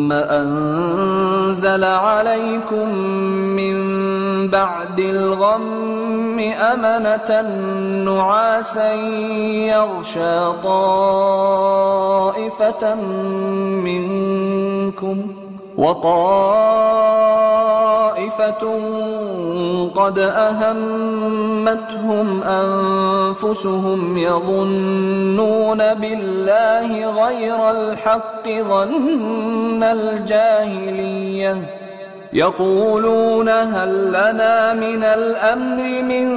ثم أنزل عليكم من بعد الغم أمنة نعاسا يغشى طائفة منكم وطائفة قد أهمتهم أنفسهم يظنون بالله غير الحق ظن الجاهلية يقولون هل لنا من الأمر من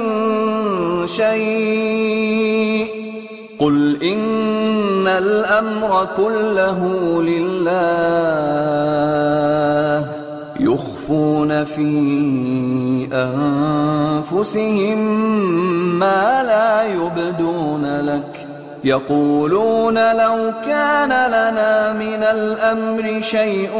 شيء قل إن الأمر كله لله يخفون في أنفسهم ما لا يبدون لك يقولون لو كان لنا من الأمر شيء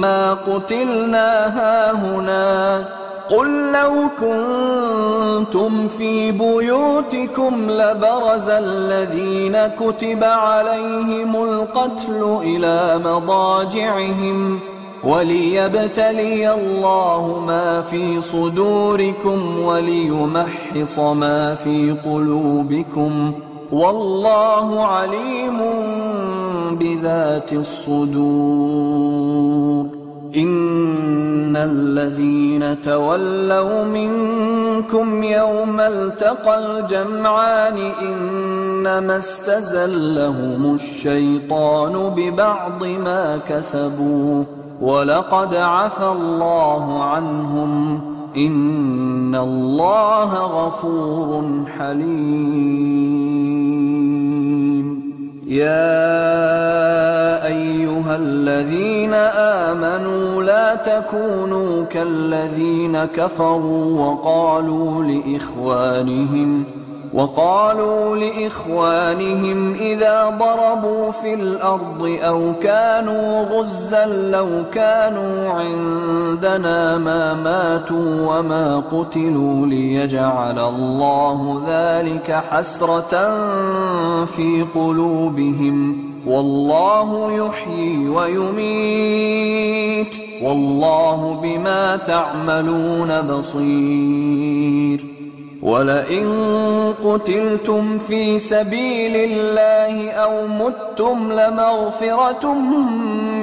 ما قتلنا هاهنا قل لو كنتم في بيوتكم لبرز الذين كتب عليهم القتل إلى مضاجعهم وليبتلي الله ما في صدوركم وليمحص ما في قلوبكم والله عليم بذات الصدور إن الذين تولوا منكم يوم التقى الجمعان إنما استزلهم الشيطان ببعض ما كسبوا ولقد عفى الله عنهم إن الله غفور حليم يا أيها الذين آمنوا لا تكونوا كالذين كفروا وقالوا لإخوانهم إذا ضربوا في الأرض أو كانوا غزا لو كانوا عندنا ما ماتوا وما قتلوا ليجعل الله ذلك حسرة في قلوبهم والله يحيي ويميت والله بما تعملون بصير ولئن قتلتم في سبيل الله أو متم لمغفرة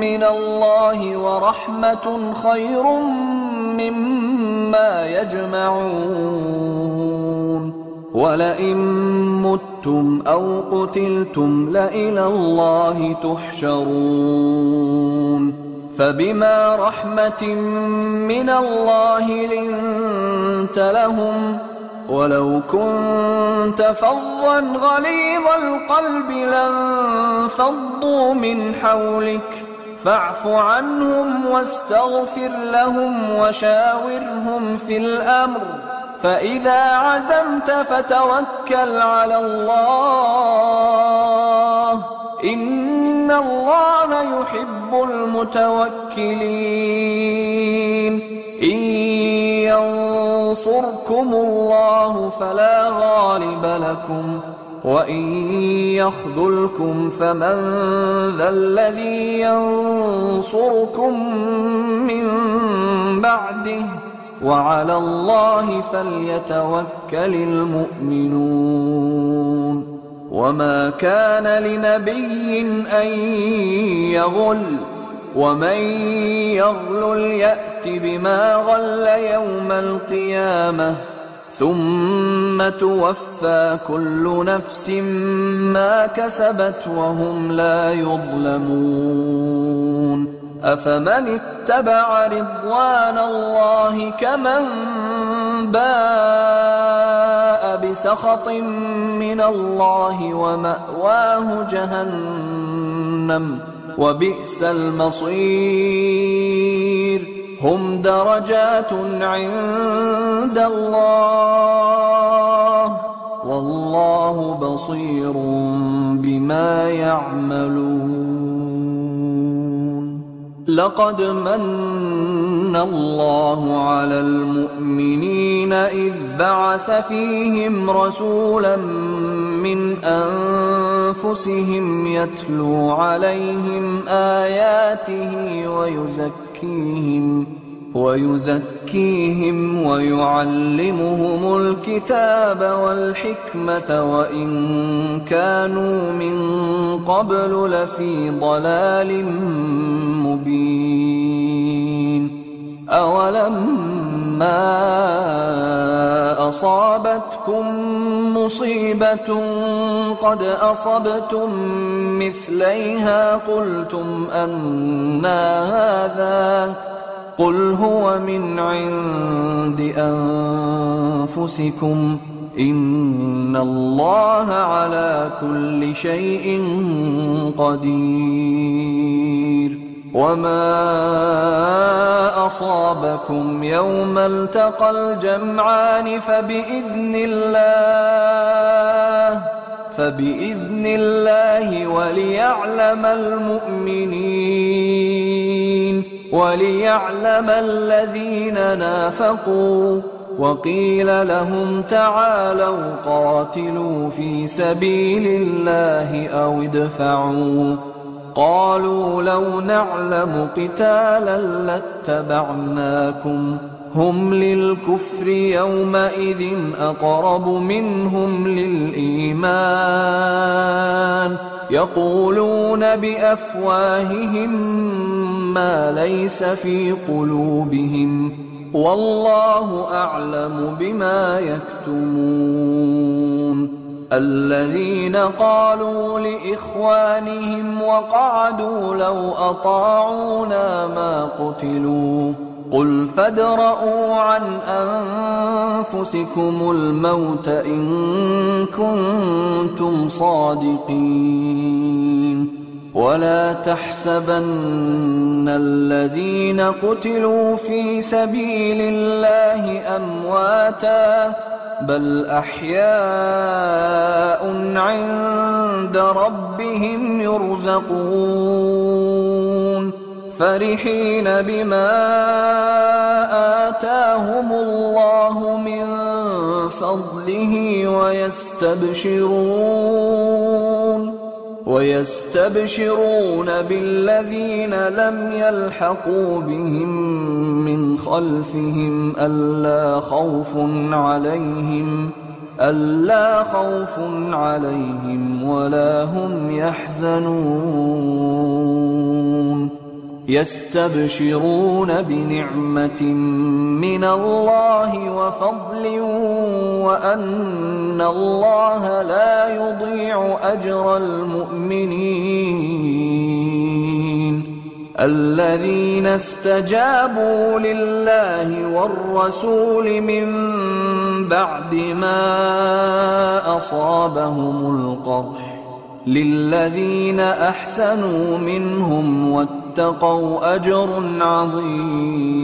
من الله ورحمة خير مما يجمعون ولئن متم أو قتلتم لإلى الله تحشرون فبما رحمة من الله لنت لهم ولو كنت فظا غليظ القلب لانفضوا من حولك فاعف عنهم واستغفر لهم وشاورهم في الأمر فإذا عزمت فتوكل على الله إن الله يحب المتوكلين إن ينصركم الله فلا غالب لكم وإن يخذلكم فمن ذا الذي ينصركم من بعده وعلى الله فليتوكل المؤمنون وما كان لنبي أن يغل ومن يغلل يأت بما غل يوم القيامة ثم توفى كل نفس ما كسبت وهم لا يظلمون أفمن اتبع رضوان الله كمن باء بسخط من الله ومأواه جهنم وبئس المصير هم درجات عند الله والله بصير بما يعملون لقد من الله على المؤمنين إذ بعث فيهم رسولا من أنفسهم يتلو عليهم آياته آياته ويزكيهم ويعلمهم الكتاب والحكمة وإن كانوا من قبل لفي ضلال مبين. أولما أصابتكم مصيبة قد أصبتم مثليها قلتم أنى هذا قل هو من عند أنفسكم إن الله على كل شيء قدير. وما أصابكم يوم التقى الجمعان فبإذن الله وليعلم الذين نافقوا. وقيل لهم تعالوا قاتلوا في سبيل الله أو ادفعوا قالوا لو نعلم قتالا لاتبعناكم هم للكفر يومئذ أقرب منهم للإيمان يقولون بأفواههم ما ليس في قلوبهم والله أعلم بما يكتمون. الذين قالوا لإخوانهم وقعدوا لو أطاعونا ما قتلوا قل فادرءوا عن أنفسكم الموت إن كنتم صادقين. ولا تحسبن الذين قتلوا في سبيل الله أمواتا بل أحياء عند ربهم يرزقون فرحين بما آتاهم الله من فضله ويستبشرون بالذين لم يلحقوا بهم من خلفهم ألا خوف عليهم ولا هم يحزنون. يستبشرون بنعمة من الله وفضل وأن الله لا يضيع أجر المؤمنين. الذين استجابوا لله والرسول من بعد ما أصابهم القرح للذين أحسنوا منهم واتقوا أجر عظيم.